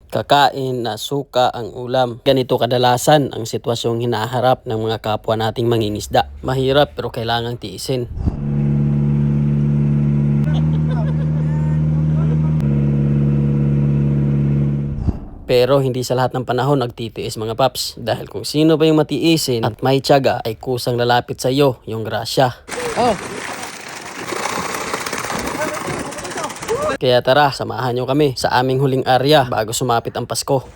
kakain na suka ang ulam. Ganito kadalasan ang sitwasyong hinaharap ng mga kapwa nating mangingisda. Mahirap pero kailangang tiisin. Pero hindi sa lahat ng panahon nagtitiis mga paps. Dahil kung sino ba yung matiisin at may tiyaga ay kusang lalapit sa iyo yung grasya. Kaya tara, samahan nyo kami sa aming huling area bago sumapit ang Pasko.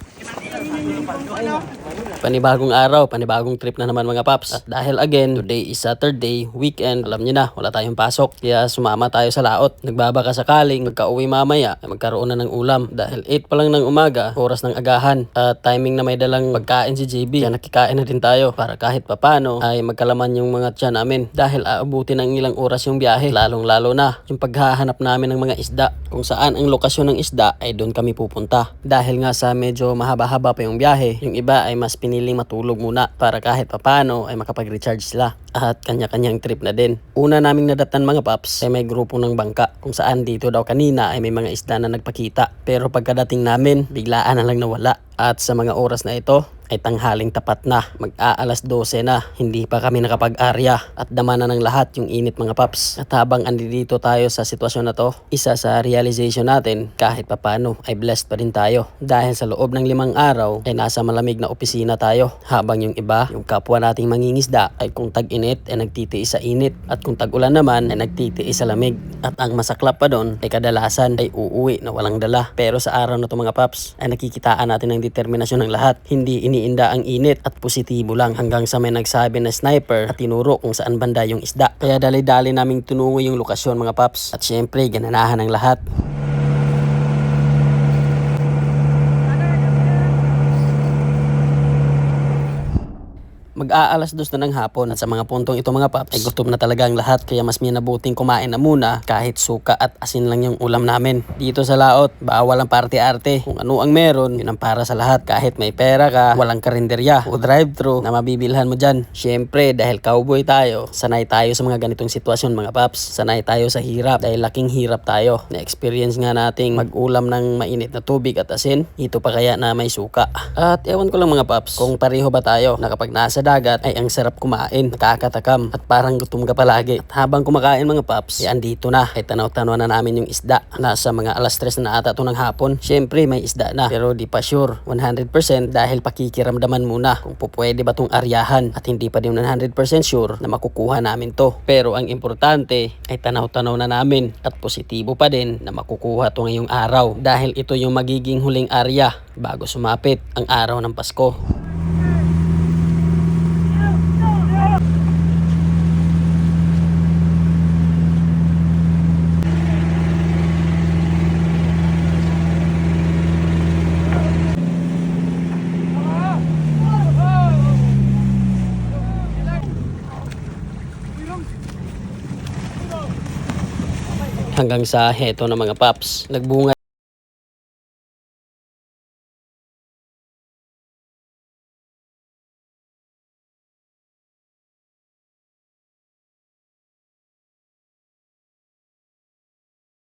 Panibagong araw, panibagong trip na naman mga paps. At dahil again, today is Saturday, weekend, alam nyo na, wala tayong pasok. Kaya sumama tayo sa laot. Nagbabaka sakaling magka-uwi mamaya ay magkaroon na ng ulam. Dahil 8 pa lang ng umaga, oras ng agahan. At timing na may dalang pagkain si JB. Kaya nakikain na din tayo para kahit papano ay magkalaman yung mga tiyan namin. Dahil aabutin ng ilang oras yung biyahe. Lalong lalo na yung paghahanap namin ng mga isda. Kung saan ang lokasyon ng isda ay doon kami pupunta. Dahil nga sa medyo mahaba-haba pa yung biyahe, yung iba ay mas piniling matulog muna para kahit papano ay makapag-recharge sila at kanya-kanyang trip na din. Una naming nadatnan mga paps ay may grupo ng bangka kung saan dito daw kanina ay may mga isda na nagpakita, pero pagkadating namin biglaan na lang nawala. At sa mga oras na ito ay tanghaling tapat na, mag-aalas 12 na, hindi pa kami nakapag-arya at dama na ng lahat yung init mga paps. At habang andito tayo sa sitwasyon na to, isa sa realization natin kahit papano ay blessed pa rin tayo dahil sa loob ng 5 araw ay nasa malamig na opisina tayo, habang yung iba, yung kapwa nating mangingisda ay kung tag-init ay nagtitiis sa init at kung tag-ulan naman ay nagtitiis sa lamig. At ang masaklap pa doon ay kadalasan ay uuwi na walang dala. Pero sa araw na to mga paps ay nakikitaan natin ng determinasyon ng lahat. Hindi iniinda ang init at positibo lang, hanggang sa may nagsabi na sniper at tinuro kung saan banda yung isda. Kaya dali-dali naming tunungo yung lokasyon mga paps. At syempre gananahan ng lahat. Mag-aalas 2 na ng hapon at sa mga puntong ito mga paps ay gutom na talaga ang lahat, kaya mas minabuting kumain na muna kahit suka at asin lang yung ulam namin. Dito sa laot, bawal ang parte-arte. Kung ano ang meron, yun ang para sa lahat. Kahit may pera ka, walang karinderya o drive-thru na mabibilhan mo dyan. Syempre dahil cowboy tayo, sanay tayo sa mga ganitong sitwasyon mga paps. Sanay tayo sa hirap dahil laking hirap tayo. Na-experience nga nating mag-ulam ng mainit na tubig at asin. Ito pa kaya na may suka. At ewan ko lang mga paps, kung pareho ba tayo na kapag nasa dagat ay ang sarap kumain, nakakatakam at parang gutom ka palagi. At habang kumakain mga paps, ay andito na, ay tanaw-tanaw na namin yung isda. Nasa mga alas 3 na ata ito ng hapon. Syempre may isda na, pero di pa sure 100% dahil pakikiramdaman muna kung pupwede ba tong aryahan, at hindi pa din 100% sure na makukuha namin to. Pero ang importante ay tanaw-tanaw na namin at positibo pa din na makukuha to ngayong araw, dahil ito yung magiging huling arya bago sumapit ang araw ng Pasko. Hanggang sa heto na mga paps, nagbunga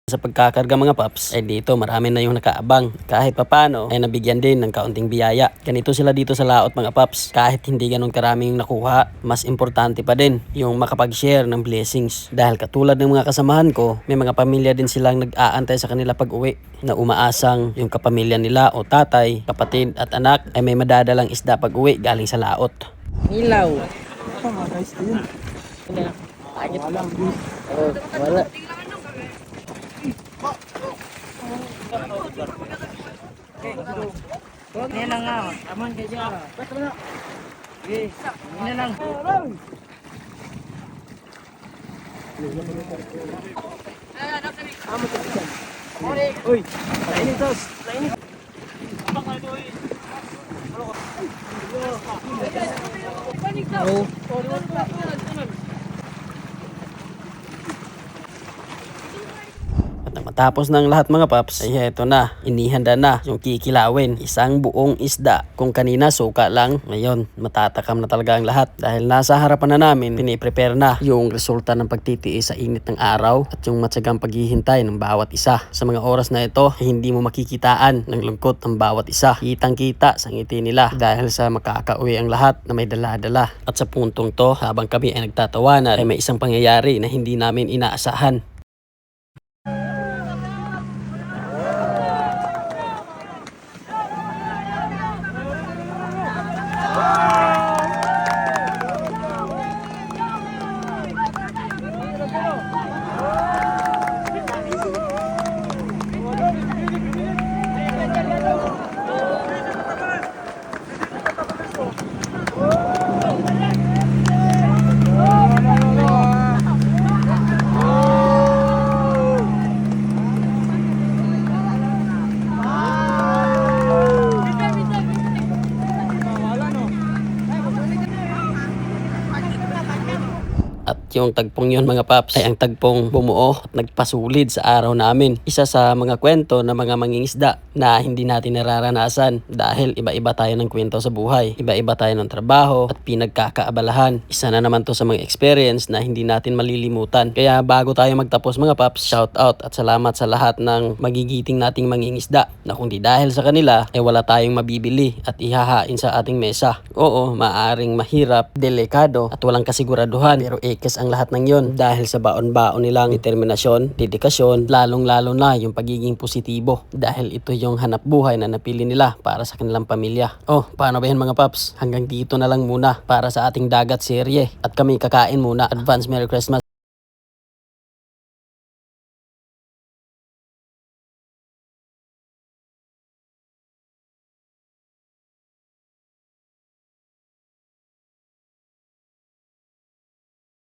sa pagkakarga mga paps. Ay dito marami na yung nakaabang. Kahit papano ay nabigyan din ng kaunting biyaya. Ganito sila dito sa laot mga paps. Kahit hindi ganun karami yung nakuha, mas importante pa din yung makapag-share ng blessings. Dahil katulad ng mga kasamahan ko, may mga pamilya din silang nag-aantay sa kanila pag-uwi, na umaasang yung kapamilya nila o tatay, kapatid at anak ay may madadalang isda pag-uwi galing sa laot. Ilaw. Wala. Ini lang nga. Aman kayo dyan. Ini lang. Uy, lainit tos. Lainit. Oh. Pagkatapos ng lahat mga paps, ay eto na, inihanda na yung kikilawin. Isang buong isda. Kung kanina suka lang, ngayon matatakam na talaga ang lahat. Dahil nasa harapan na namin, piniprepare na yung resulta ng pagtitiis sa init ng araw at yung matyagang paghihintay ng bawat isa. Sa mga oras na ito, hindi mo makikitaan ng lungkot ng bawat isa. Kitang-kita sa ngiti nila dahil sa makakauwi ang lahat na may dala-dala. At sa puntong to, habang kami ay nagtatawanan, ay may isang pangyayari na hindi namin inaasahan. At yung tagpong yun mga paps ay ang tagpong bumuo at nagpasulid sa araw namin. Isa sa mga kwento ng mga mangingisda na hindi natin nararanasan dahil iba-iba tayo ng kwento sa buhay. Iba-iba tayo ng trabaho at pinagkakaabalahan. Isa na naman to sa mga experience na hindi natin malilimutan. Kaya bago tayo magtapos mga paps, shout out at salamat sa lahat ng magigiting nating mangingisda na kung di dahil sa kanila ay wala tayong mabibili at ihahain sa ating mesa. Oo, maaring mahirap, delikado at walang kasiguraduhan pero ikis ang lahat ng yon dahil sa baon-baon nilang determinasyon, dedikasyon, lalong-lalo na yung pagiging positibo dahil ito yung hanap buhay na napili nila para sa kanilang pamilya. Oh, paano ba yan mga paps? Hanggang dito na lang muna para sa ating dagat serye at kami kakain muna. Advance Merry Christmas!